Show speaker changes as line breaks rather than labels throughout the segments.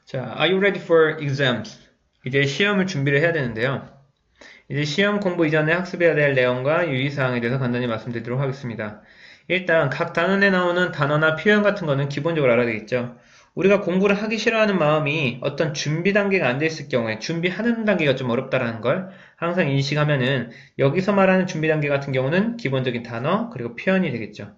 자, are you ready for exams? 이제 시험을 준비를 해야 되는데요. 이제 시험 공부 이전에 학습해야 될 내용과 유의사항에 대해서 간단히 말씀드리도록 하겠습니다. 일단 각 단원에 나오는 단어나 표현 같은 거는 기본적으로 알아야 되겠죠. 우리가 공부를 하기 싫어하는 마음이 어떤 준비 단계가 안 돼 있을 경우에 준비하는 단계가 좀 어렵다라는 걸 항상 인식하면은 여기서 말하는 준비 단계 같은 경우는 기본적인 단어 그리고 표현이 되겠죠.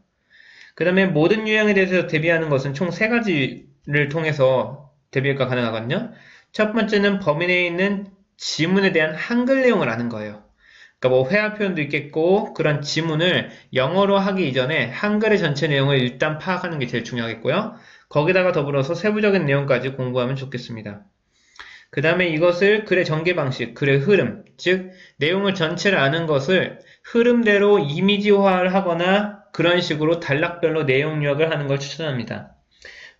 그 다음에 모든 유형에 대해서 대비하는 것은 총 세 가지를 통해서 대비가 가능하거든요. 첫 번째는 범위 내에 있는 지문에 대한 한글 내용을 아는 거예요. 그러니까 뭐 회화 표현도 있겠고 그런 지문을 영어로 하기 이전에 한글의 전체 내용을 일단 파악하는 게 제일 중요하겠고요. 거기다가 더불어서 세부적인 내용까지 공부하면 좋겠습니다. 그 다음에 이것을 글의 전개 방식, 글의 흐름, 즉 내용을 전체를 아는 것을 흐름대로 이미지화를 하거나 그런 식으로 단락별로 내용 요약을 하는 걸 추천합니다.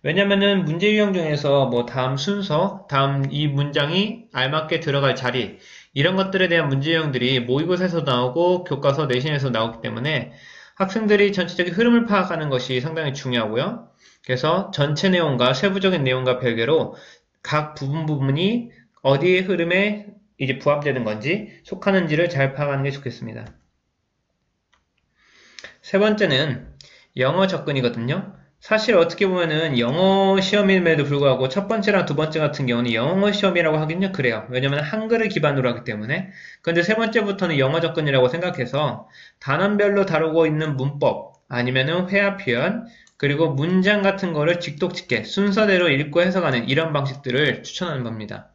왜냐면은 문제 유형 중에서 뭐 다음 순서, 다음 이 문장이 알맞게 들어갈 자리 이런 것들에 대한 문제 유형들이 모의고사에서 나오고 교과서 내신에서 나오기 때문에 학생들이 전체적인 흐름을 파악하는 것이 상당히 중요하고요. 그래서 전체 내용과 세부적인 내용과 별개로 각 부분이 어디의 흐름에 이제 부합되는 건지 속하는지를 잘 파악하는 게 좋겠습니다. 세 번째는 영어 접근이거든요. 사실 어떻게 보면은 영어 시험임에도 불구하고 첫 번째랑 두 번째 같은 경우는 영어 시험이라고 하긴요 그래요. 왜냐면 한글을 기반으로 하기 때문에. 근데 세 번째부터는 영어 접근이라고 생각해서 단원별로 다루고 있는 문법 아니면은 회화 표현 그리고 문장 같은 거를 직독직해 순서대로 읽고 해석하는 이런 방식들을 추천하는 겁니다.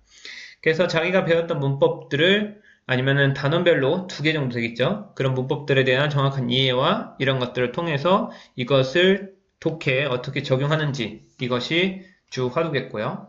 그래서 자기가 배웠던 문법들을 아니면은 단원별로 2개 정도 되겠죠. 그런 문법들에 대한 정확한 이해와 이런 것들을 통해서 이것을 독해에 어떻게 적용하는지 이것이 주 화두겠고요.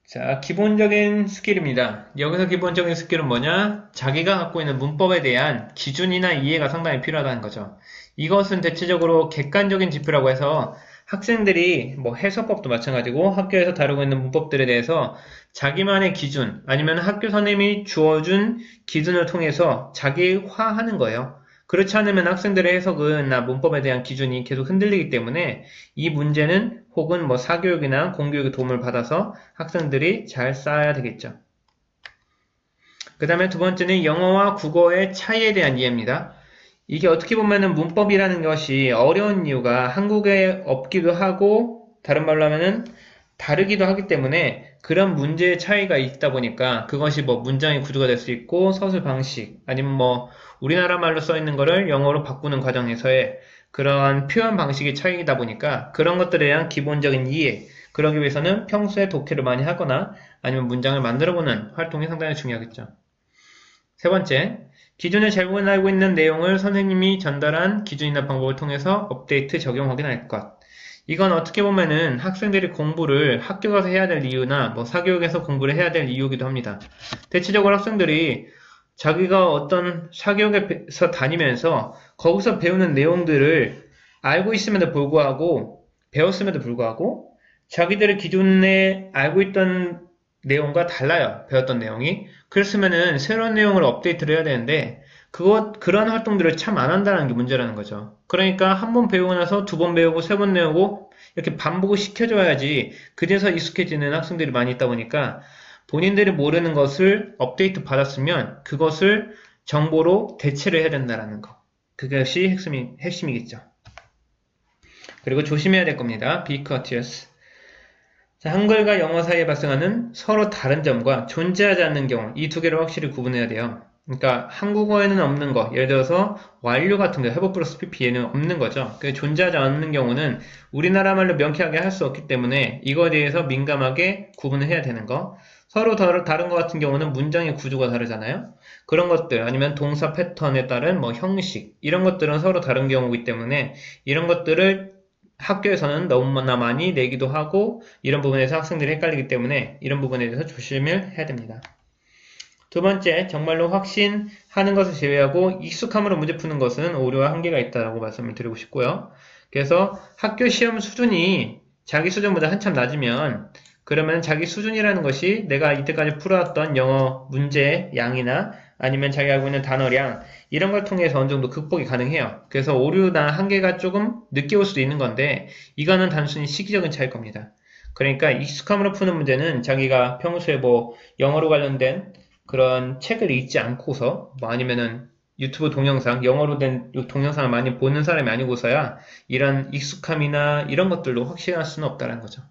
자, 기본적인 스킬입니다. 여기서 기본적인 스킬은 뭐냐? 자기가 갖고 있는 문법에 대한 기준이나 이해가 상당히 필요하다는 거죠. 이것은 대체적으로 객관적인 지표라고 해서 학생들이 뭐 해석법도 마찬가지고 학교에서 다루고 있는 문법들에 대해서 자기만의 기준 아니면 학교 선생님이 주어준 기준을 통해서 자기화하는 거예요. 그렇지 않으면 학생들의 해석은 문법에 대한 기준이 계속 흔들리기 때문에 이 문제는 혹은 뭐 사교육이나 공교육의 도움을 받아서 학생들이 잘 쌓아야 되겠죠. 그 다음에 두 번째는 영어와 국어의 차이에 대한 이해입니다. 이게 어떻게 보면은 문법이라는 것이 어려운 이유가 한국에 없기도 하고 다른 말로 하면은 다르기도 하기 때문에 그런 문제의 차이가 있다 보니까 그것이 뭐 문장의 구조가 될 수 있고 서술 방식 아니면 뭐 우리나라 말로 써 있는 거를 영어로 바꾸는 과정에서의 그러한 표현 방식의 차이이다 보니까 그런 것들에 대한 기본적인 이해 그러기 위해서는 평소에 독해를 많이 하거나 아니면 문장을 만들어보는 활동이 상당히 중요하겠죠. 세 번째, 기존에 잘못 알고 있는 내용을 선생님이 전달한 기준이나 방법을 통해서 업데이트, 적용, 확인할 것. 이건 어떻게 보면은 학생들이 공부를 학교 가서 해야 될 이유나 뭐 사교육에서 공부를 해야 될 이유이기도 합니다. 대체적으로 학생들이 자기가 어떤 사교육에서 다니면서 거기서 배우는 내용들을 알고 있음에도 불구하고 배웠음에도 불구하고 자기들의 기존에 알고 있던 내용과 달라요. 배웠던 내용이. 그랬으면은 새로운 내용을 업데이트를 해야 되는데 그런 활동들을 참 안 한다는 게 문제라는 거죠. 그러니까 한 번 배우고 나서 두 번 배우고 세 번 배우고 이렇게 반복을 시켜줘야지 그래서 익숙해지는 학생들이 많이 있다 보니까 본인들이 모르는 것을 업데이트 받았으면 그것을 정보로 대체를 해야 된다는 거. 그것이 핵심이겠죠. 그리고 조심해야 될 겁니다. Be courteous. 자, 한글과 영어 사이에 발생하는 서로 다른 점과 존재하지 않는 경우 이 두 개를 확실히 구분해야 돼요. 그러니까 한국어에는 없는 거, 예를 들어서 완료 같은 거, have 플러스 pp에는 없는 거죠. 그 존재하지 않는 경우는 우리나라 말로 명쾌하게 할 수 없기 때문에 이거에 대해서 민감하게 구분을 해야 되는 거. 서로 다른 것 같은 경우는 문장의 구조가 다르잖아요. 그런 것들 아니면 동사 패턴에 따른 뭐 형식 이런 것들은 서로 다른 경우이기 때문에 이런 것들을 학교에서는 너무나 많이 내기도 하고 이런 부분에서 학생들이 헷갈리기 때문에 이런 부분에 대해서 조심을 해야 됩니다. 두 번째, 정말로 확신하는 것을 제외하고 익숙함으로 문제 푸는 것은 오류와 한계가 있다고 말씀을 드리고 싶고요. 그래서 학교 시험 수준이 자기 수준보다 한참 낮으면 그러면 자기 수준이라는 것이 내가 이때까지 풀어왔던 영어 문제의 양이나 아니면 자기가 알고 있는 단어량 이런 걸 통해서 어느 정도 극복이 가능해요. 그래서 오류나 한계가 조금 늦게 올 수도 있는 건데 이거는 단순히 시기적인 차이일 겁니다. 그러니까 익숙함으로 푸는 문제는 자기가 평소에 뭐 영어로 관련된 그런 책을 읽지 않고서 뭐 아니면은 유튜브 동영상, 영어로 된 동영상을 많이 보는 사람이 아니고서야 이런 익숙함이나 이런 것들로 확신할 수는 없다는 거죠.